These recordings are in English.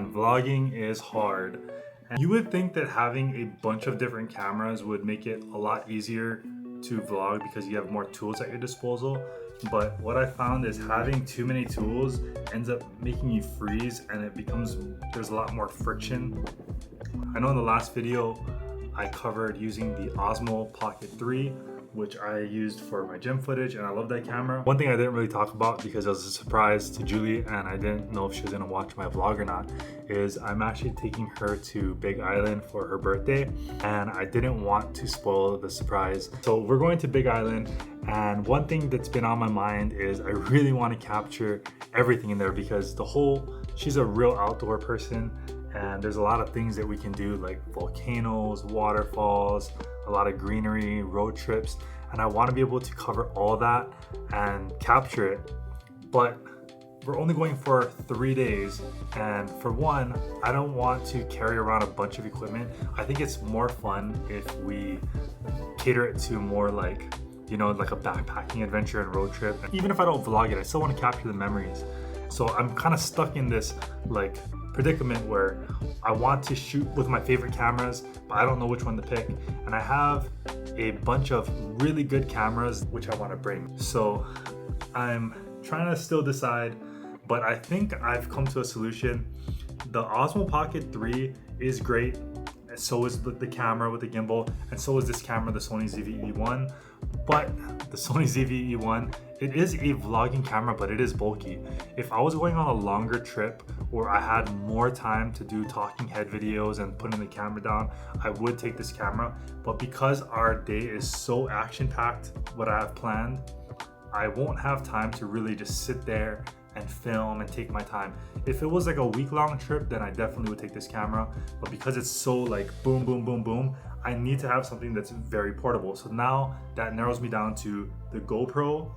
man, vlogging is hard. And you would think that having a bunch of different cameras would make it a lot easier to vlog because you have more tools at your disposal. But what I found is having too many tools ends up making you freeze, and there's a lot more friction. I know in the last video I covered using the Osmo Pocket 3, which I used for my gym footage, and I love that camera. One thing I didn't really talk about because it was a surprise to Julie and I didn't know if she was gonna watch my vlog or not, is I'm actually taking her to Big Island for her birthday, and I didn't want to spoil the surprise. So we're going to Big Island, and one thing that's been on my mind is I really want to capture everything in there because she's a real outdoor person, and there's a lot of things that we can do like volcanoes, waterfalls, a lot of greenery, road trips, and I want to be able to cover all that and capture it. But we're only going for 3 days, and for one, I don't want to carry around a bunch of equipment. I think it's more fun if we cater it to more like a backpacking adventure and road trip. Even if I don't vlog it, I still want to capture the memories. So I'm kind of stuck in this predicament where I want to shoot with my favorite cameras, but I don't know which one to pick. And I have a bunch of really good cameras which I want to bring. So I'm trying to still decide, but I think I've come to a solution. The Osmo Pocket 3 is great, and so is the camera with the gimbal, and so is this camera, the Sony ZV-E1. But the Sony ZV-E1, it is a vlogging camera, but it is bulky. If I was going on a longer trip or I had more time to do talking head videos and putting the camera down, I would take this camera. But because our day is so action-packed, what I have planned, I won't have time to really just sit there and film and take my time. If it was like a week-long trip, then I definitely would take this camera. But because it's so like boom, boom, boom, boom, I need to have something that's very portable. So now that narrows me down to the GoPro,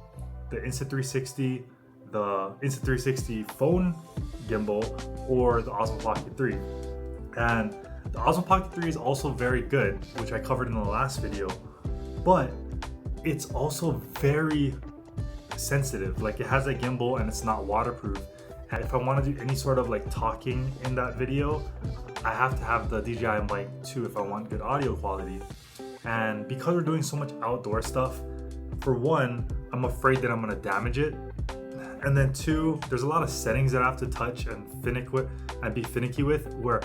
the Insta360, the Insta360 phone gimbal, or the Osmo Pocket 3. And the Osmo Pocket 3 is also very good, which I covered in the last video, but it's also very sensitive. Like, it has a gimbal and it's not waterproof. And if I want to do any sort of like talking in that video, I have to have the DJI mic too if I want good audio quality. And because we're doing so much outdoor stuff, for one, I'm afraid that I'm gonna damage it. And then two, there's a lot of settings that I have to touch and be finicky with, where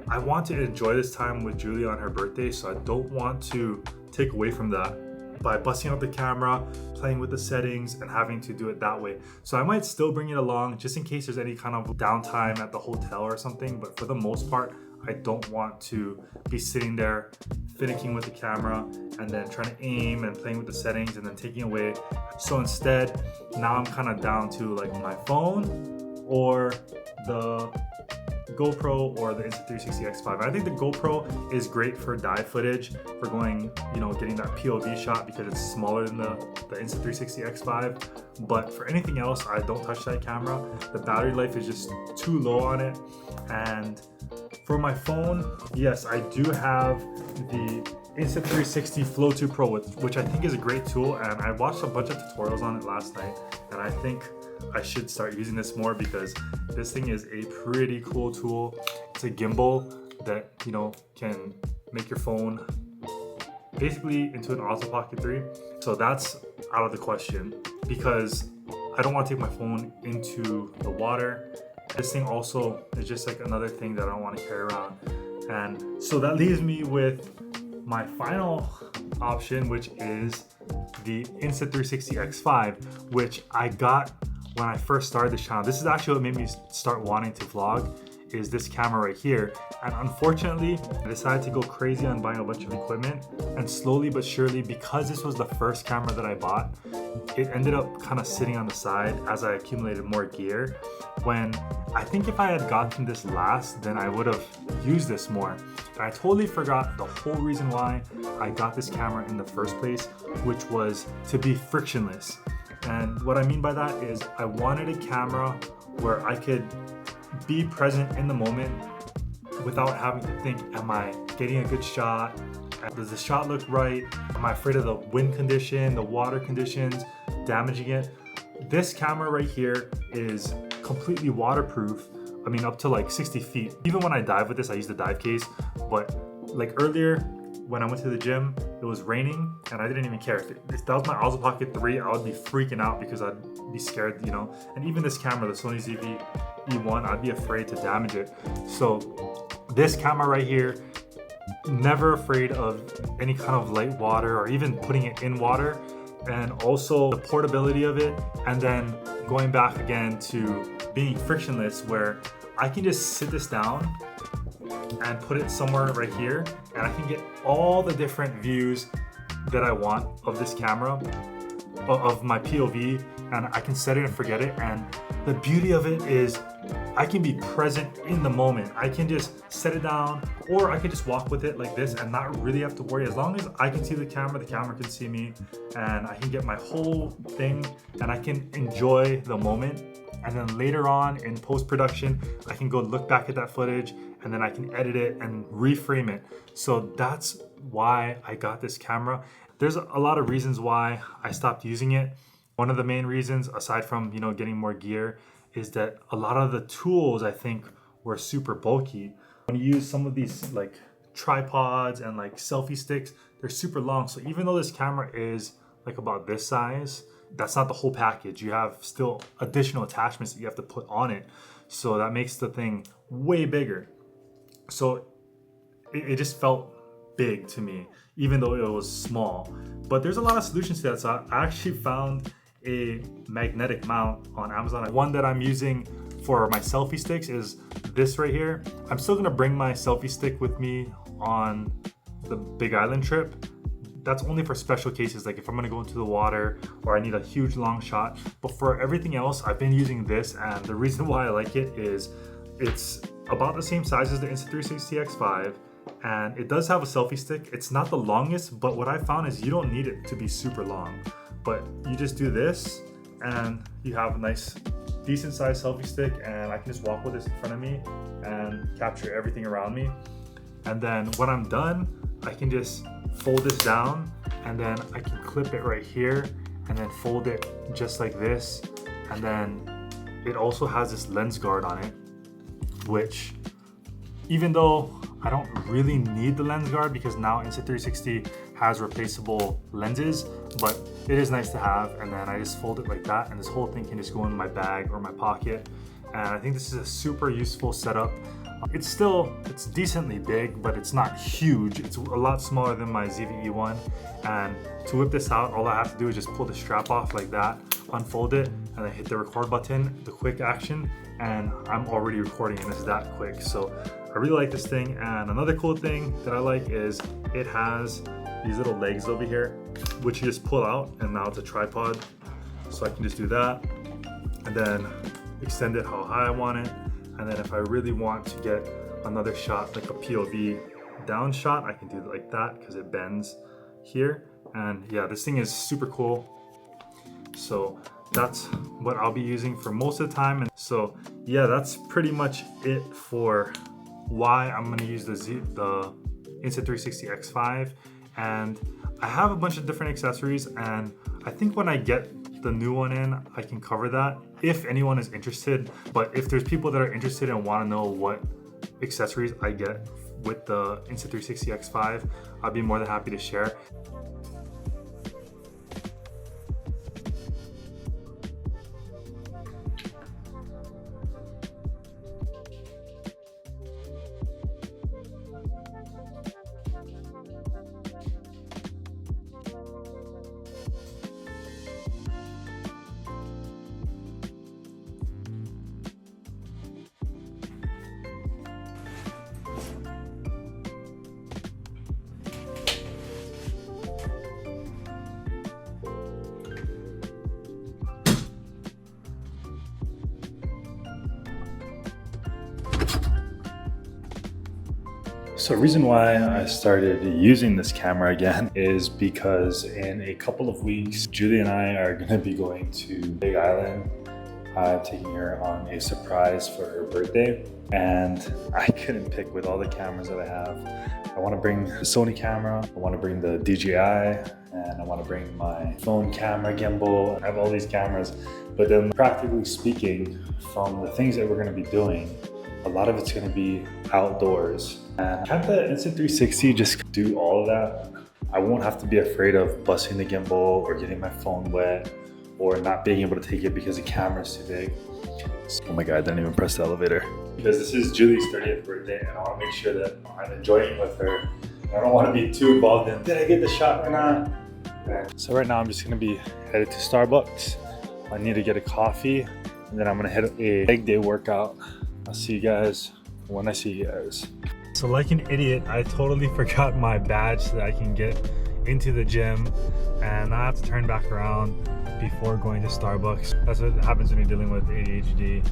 I want to enjoy this time with Julie on her birthday, so I don't want to take away from that by busting out the camera, playing with the settings, and having to do it that way. So I might still bring it along just in case there's any kind of downtime at the hotel or something, but for the most part, I don't want to be sitting there finicking with the camera and then trying to aim and playing with the settings and then taking away. So instead, now I'm kind of down to like my phone or the GoPro or the Insta360 X5. I think the GoPro is great for dive footage, for going, getting that POV shot because it's smaller than the Insta360 X5. But for anything else, I don't touch that camera. The battery life is just too low on it. And for my phone, yes, I do have the Insta360 Flow 2 Pro, which I think is a great tool, and I watched a bunch of tutorials on it last night, and I think I should start using this more because this thing is a pretty cool tool. It's a gimbal that can make your phone basically into an Osmo Pocket 3. So that's out of the question because I don't want to take my phone into the water. This thing also is just like another thing that I don't want to carry around. And so that leaves me with my final option, which is the Insta360 X5, which I got when I first started this channel. This is actually what made me start wanting to vlog, is this camera right here. And unfortunately, I decided to go crazy on buying a bunch of equipment, and slowly but surely, because this was the first camera that I bought, it ended up kind of sitting on the side as I accumulated more gear, when I think if I had gotten this last, then I would have used this more. And I totally forgot the whole reason why I got this camera in the first place, which was to be frictionless. And what I mean by that is I wanted a camera where I could be present in the moment without having to think, am I getting a good shot? Does the shot look right? Am I afraid of the wind condition, the water conditions, damaging it? This camera right here is completely waterproof, I mean, up to like 60 feet. Even when I dive with this, I use the dive case. But like earlier, when I went to the gym, it was raining and I didn't even care. If that was my Osmo Pocket 3, I would be freaking out because I'd be scared, you know. And even this camera, the Sony ZV-E1, I'd be afraid to damage it. So this camera right here, never afraid of any kind of light water or even putting it in water. And also the portability of it, and then going back again to being frictionless, where I can just sit this down and put it somewhere right here, and I can get all the different views that I want of this camera, of my POV, and I can set it and forget it. And the beauty of it is I can be present in the moment. I can just set it down, or I could just walk with it like this and not really have to worry. As long as I can see the camera can see me, and I can get my whole thing and I can enjoy the moment. And then later on in post-production, I can go look back at that footage and then I can edit it and reframe it. So that's why I got this camera. There's a lot of reasons why I stopped using it. One of the main reasons, aside from, you know, getting more gear, is that a lot of the tools I think were super bulky. When you use some of these like tripods and like selfie sticks, they're super long. So even though this camera is like about this size, that's not the whole package. You have still additional attachments that you have to put on it. So that makes the thing way bigger. So it just felt big to me, even though it was small. But there's a lot of solutions to that. So I actually found a magnetic mount on Amazon. One that I'm using for my selfie sticks is this right here. I'm still gonna bring my selfie stick with me on the Big Island trip. That's only for special cases, like if I'm gonna go into the water or I need a huge long shot. But for everything else, I've been using this, and the reason why I like it is it's about the same size as the Insta360 X5, and it does have a selfie stick. It's not the longest, but what I found is you don't need it to be super long. But you just do this and you have a nice, decent sized selfie stick, and I can just walk with this in front of me and capture everything around me. And then when I'm done, I can just fold this down, and then I can clip it right here and then fold it just like this. And then it also has this lens guard on it, which even though I don't really need the lens guard because now Insta360 has replaceable lenses, but it is nice to have. And then I just fold it like that, and this whole thing can just go in my bag or my pocket. And I think this is a super useful setup. It's decently big, but it's not huge. It's a lot smaller than my ZV-E1. And to whip this out, all I have to do is just pull the strap off like that, unfold it, and then hit the record button, the quick action, and I'm already recording, and it's that quick. So I really like this thing. And another cool thing that I like is it has these little legs over here, which you just pull out, and now it's a tripod. So I can just do that and then extend it how high I want it. And then if I really want to get another shot, like a POV down shot, I can do it like that because it bends here. And yeah, this thing is super cool. So that's what I'll be using for most of the time. And so yeah, that's pretty much it for why I'm gonna use the Insta360 X5. And I have a bunch of different accessories, and I think when I get the new one in, I can cover that if anyone is interested. But if there's people that are interested and want to know what accessories I get with the Insta360 X5, I'd be more than happy to share. So the reason why I started using this camera again is because in a couple of weeks, Julie and I are going to be going to Big Island. I'm taking her on a surprise for her birthday, and I couldn't pick with all the cameras that I have. I want to bring the Sony camera, I want to bring the DJI, and I want to bring my phone camera gimbal. I have all these cameras, but then practically speaking, from the things that we're going to be doing, a lot of it's gonna be outdoors. And have the Insta360 just do all of that. I won't have to be afraid of busting the gimbal or getting my phone wet or not being able to take it because the camera's too big. Oh my God, I didn't even press the elevator. Because this is Julie's 30th birthday and I want to make sure that I'm enjoying it with her. I don't want to be too involved in, did I get the shot or not? So right now I'm just going to be headed to Starbucks. I need to get a coffee and then I'm going to hit a leg day workout. I'll see you guys when I see you guys. So like an idiot, I totally forgot my badge so that I can get into the gym and I have to turn back around before going to Starbucks. That's what happens when you're dealing with ADHD.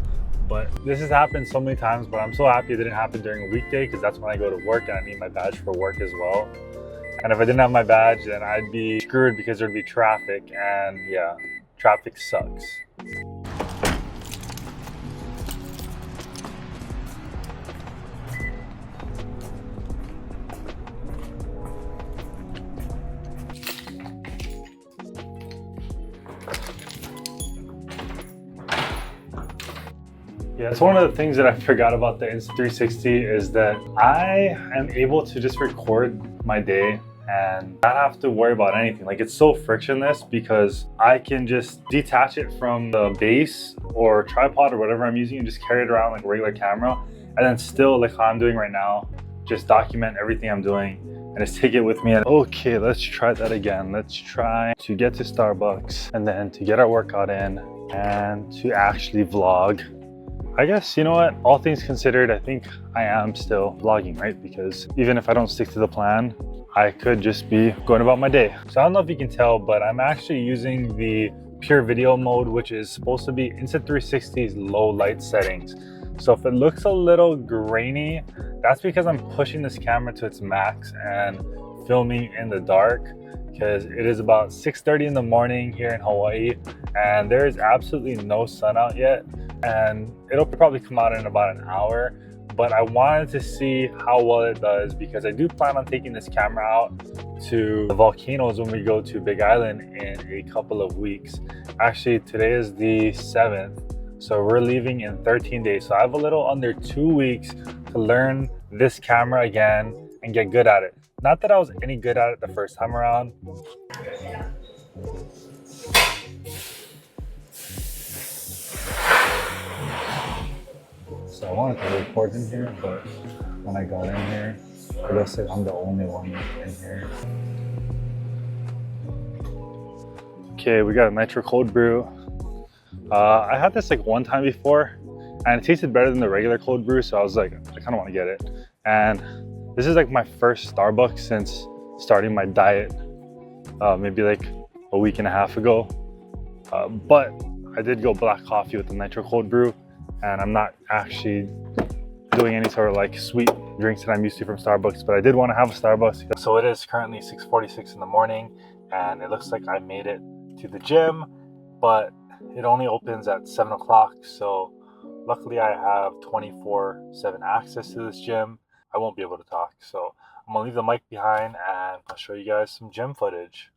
But this has happened so many times, but I'm so happy it didn't happen during a weekday because that's when I go to work and I need my badge for work as well. And if I didn't have my badge, then I'd be screwed because there'd be traffic, and yeah, traffic sucks. Yeah, it's one of the things that I forgot about the Insta360 is that I am able to just record my day and not have to worry about anything. Like, it's so frictionless because I can just detach it from the base or tripod or whatever I'm using and just carry it around like a regular camera, and then still, like how I'm doing right now, just document everything I'm doing and just take it with me. And okay, let's try that again. Let's try to get to Starbucks and then to get our workout in and to actually vlog. I guess, you know what, all things considered, I think I am still vlogging, right? Because even if I don't stick to the plan, I could just be going about my day. So I don't know if you can tell, but I'm actually using the pure video mode, which is supposed to be Insta360's low light settings. So if it looks a little grainy, that's because I'm pushing this camera to its max and filming in the dark, because it is about 6:30 in the morning here in Hawaii and there is absolutely no sun out yet, and it'll probably come out in about an hour. But I wanted to see how well it does because I do plan on taking this camera out to the volcanoes when we go to Big Island in a couple of weeks. Actually, today is the 7th, so we're leaving in 13 days. So I have a little under 2 weeks to learn this camera again and get good at it. Not that I was any good at it the first time around. So I wanted to record in here, but when I got in here, it looks like I'm the only one in here. Okay, we got a nitro cold brew. I had this like one time before and it tasted better than the regular cold brew, so I was like, I kind of want to get it. And this is like my first Starbucks since starting my diet maybe like a week and a half ago. But I did go black coffee with the nitro cold brew, and I'm not actually doing any sort of like sweet drinks that I'm used to from Starbucks, but I did want to have a Starbucks. So it is currently 6:46 in the morning and it looks like I made it to the gym, but it only opens at 7 o'clock. So luckily I have 24/7 access to this gym. I won't be able to talk, so I'm gonna leave the mic behind and I'll show you guys some gym footage.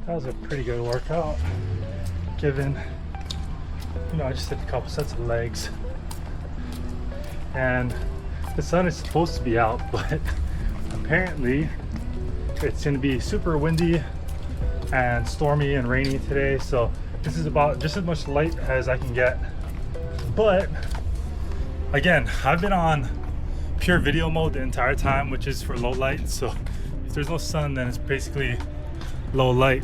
That was a pretty good workout, given, you know, I just did a couple sets of legs and the sun is supposed to be out, but apparently it's going to be super windy and stormy and rainy today. So this is about just as much light as I can get. But again, I've been on pure video mode the entire time, which is for low light. So if there's no sun, then it's basically low light.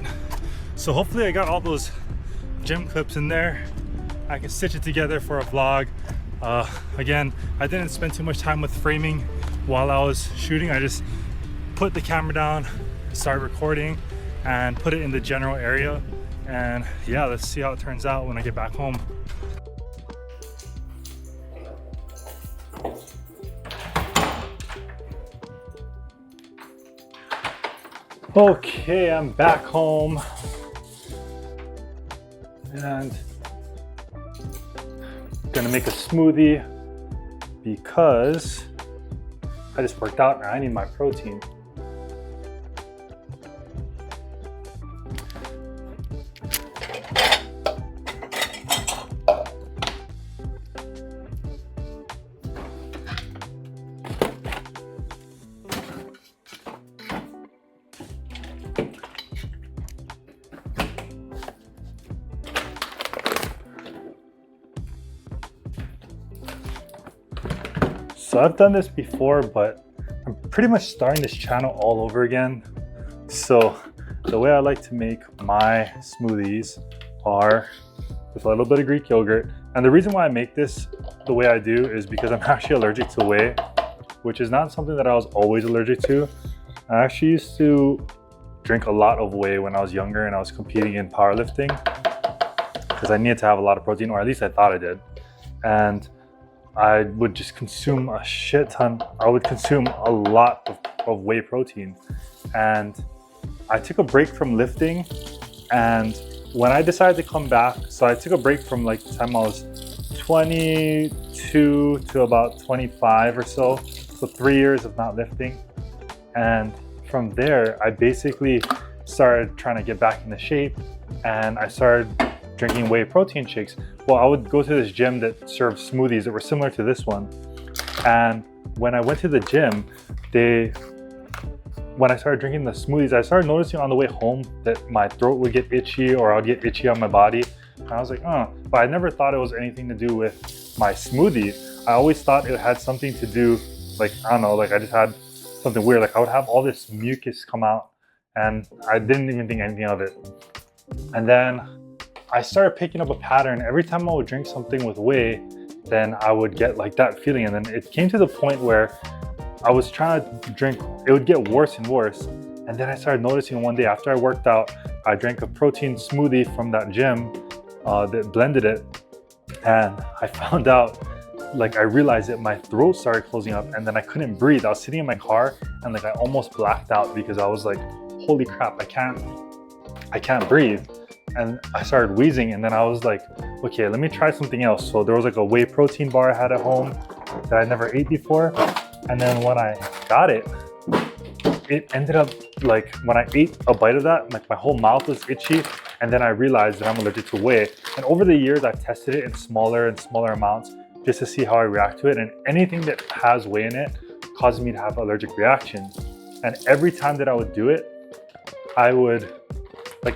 So hopefully I got all those gym clips in there. I can stitch it together for a vlog. Again, I didn't spend too much time with framing while I was shooting. I just put the camera down, started recording, and put it in the general area. And yeah, let's see how it turns out when I get back home. Okay, I'm back home. And gonna make a smoothie because I just worked out and I need my protein. So I've done this before, but I'm pretty much starting this channel all over again. So the way I like to make my smoothies are with a little bit of Greek yogurt. And the reason why I make this the way I do is because I'm actually allergic to whey, which is not something that I was always allergic to. I actually used to drink a lot of whey when I was younger and I was competing in powerlifting because I needed to have a lot of protein, or at least I thought I did. And I would just consume a shit ton. I would consume a lot of whey protein. And I took a break from lifting, and when I decided to come back, so I took a break from like the time I was 22 to about 25 or so 3 years of not lifting. And from there, I basically started trying to get back into shape, and I started drinking whey protein shakes. Well, I would go to this gym that served smoothies that were similar to this one. And when I went to the gym, when I started drinking the smoothies, I started noticing on the way home that my throat would get itchy, or I'd get itchy on my body. And I was like, oh, but I never thought it was anything to do with my smoothie. I always thought it had something to do, like, I don't know, like I just had something weird. Like I would have all this mucus come out and I didn't even think anything of it. And then I started picking up a pattern. Every time I would drink something with whey, then I would get like that feeling. And then it came to the point where I was trying to drink, it would get worse and worse. And then I started noticing one day after I worked out, I drank a protein smoothie from that gym that blended it. And I found out, like I realized that my throat started closing up and then I couldn't breathe. I was sitting in my car and like I almost blacked out because I was like, holy crap, I can't breathe. And I started wheezing, and then I was like, okay, let me try something else. So there was like a whey protein bar I had at home that I never ate before. And then when I got it, it ended up like, when I ate a bite of that, like my whole mouth was itchy. And then I realized that I'm allergic to whey. And over the years, I've tested it in smaller and smaller amounts just to see how I react to it. And anything that has whey in it causes me to have allergic reactions. And every time that I would do it,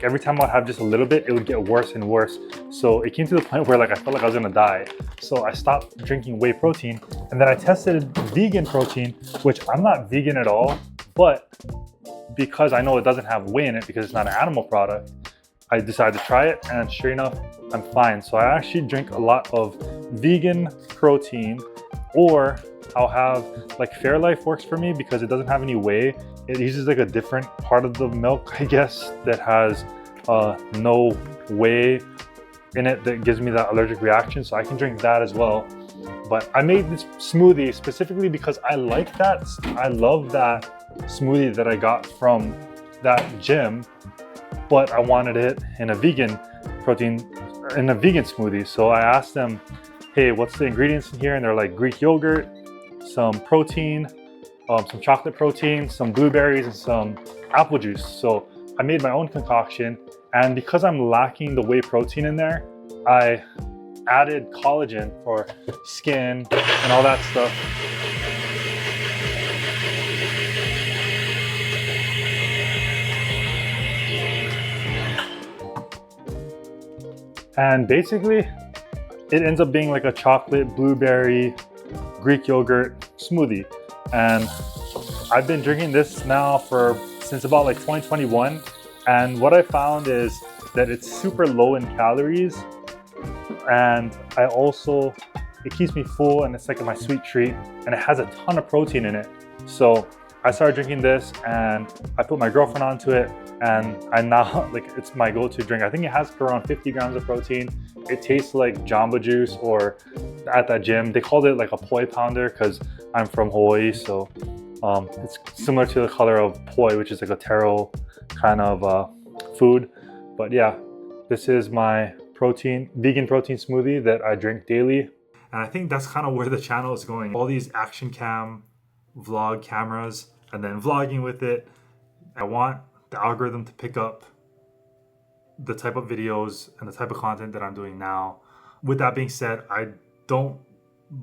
every time I'd have just a little bit, it would get worse and worse. So it came to the point where like I felt like I was gonna die. So I stopped drinking whey protein, and then I tested vegan protein, which I'm not vegan at all, but because I know it doesn't have whey in it because it's not an animal product, I decided to try it, and sure enough, I'm fine. So I actually drink a lot of vegan protein, or I'll have like Fairlife works for me because it doesn't have any whey. It uses like a different part of the milk, I guess, that has no whey in it that gives me that allergic reaction. So I can drink that as well. But I made this smoothie specifically because I like that. I love that smoothie that I got from that gym, but I wanted it in a vegan smoothie. So I asked them, hey, what's the ingredients in here? And they're like Greek yogurt, some protein, some chocolate protein, some blueberries, and some apple juice. So I made my own concoction, and because I'm lacking the whey protein in there, I added collagen for skin and all that stuff. And basically, it ends up being like a chocolate, blueberry, Greek yogurt smoothie. And I've been drinking this now since about like 2021. And what I found is that it's super low in calories. And it keeps me full, and it's like my sweet treat. And it has a ton of protein in it. So I started drinking this and I put my girlfriend onto it. And I now, like, it's my go-to drink. I think it has around 50 grams of protein. It tastes like Jamba Juice, or at that gym, they called it like a poi pounder because I'm from Hawaii. So it's similar to the color of poi, which is like a taro kind of food. But yeah, this is my vegan protein smoothie that I drink daily. And I think that's kind of where the channel is going. All these action cam vlog cameras and then vlogging with it. I want the algorithm to pick up the type of videos and the type of content that I'm doing now. With that being said, I don't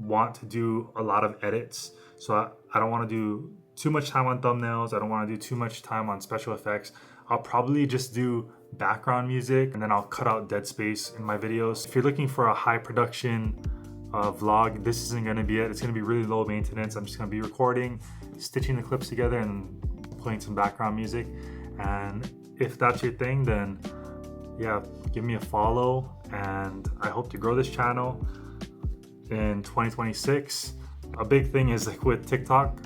want to do a lot of edits. So I don't want to do too much time on thumbnails. I don't want to do too much time on special effects. I'll probably just do background music, and then I'll cut out dead space in my videos. If you're looking for a high production vlog, this isn't going to be it. It's going to be really low maintenance. I'm just going to be recording, stitching the clips together, and playing some background music. And if that's your thing, then yeah, give me a follow, and I hope to grow this channel in 2026. A big thing is like with TikTok,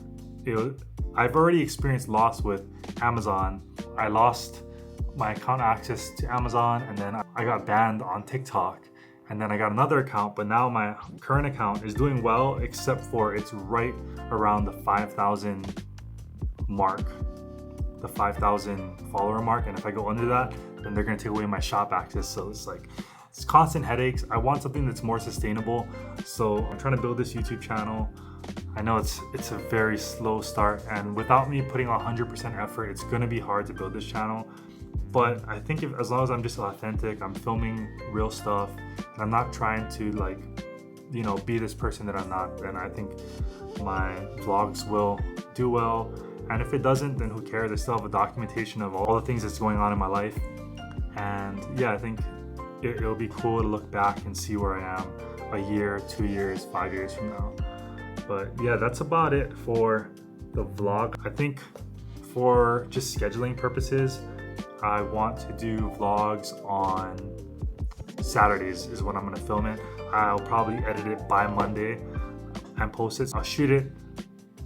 I've already experienced loss with Amazon. I lost my account access to Amazon, and then I got banned on TikTok, and then I got another account, but now my current account is doing well, except for it's right around the 5,000 mark, the 5,000 follower mark. And if I go under that, then they're gonna take away my shop access. So it's constant headaches. I want something that's more sustainable. So I'm trying to build this YouTube channel. I know it's a very slow start, and without me putting 100% effort, it's gonna be hard to build this channel. But I think as long as I'm just authentic, I'm filming real stuff, and I'm not trying to be this person that I'm not, then I think my vlogs will do well. And if it doesn't, then who cares? I still have a documentation of all the things that's going on in my life. And yeah, I think it'll be cool to look back and see where I am a year, 2 years, 5 years from now. But yeah, that's about it for the vlog. I think for just scheduling purposes, I want to do vlogs on Saturdays is when I'm gonna film it. I'll probably edit it by Monday and post it. I'll shoot it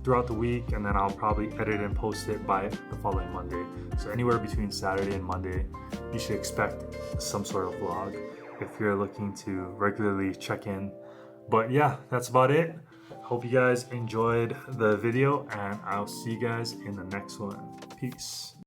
throughout the week, and then I'll probably edit and post it by the following Monday. So anywhere between Saturday and Monday, you should expect some sort of vlog if you're looking to regularly check in. But yeah, that's about it. Hope you guys enjoyed the video, and I'll see you guys in the next one. Peace.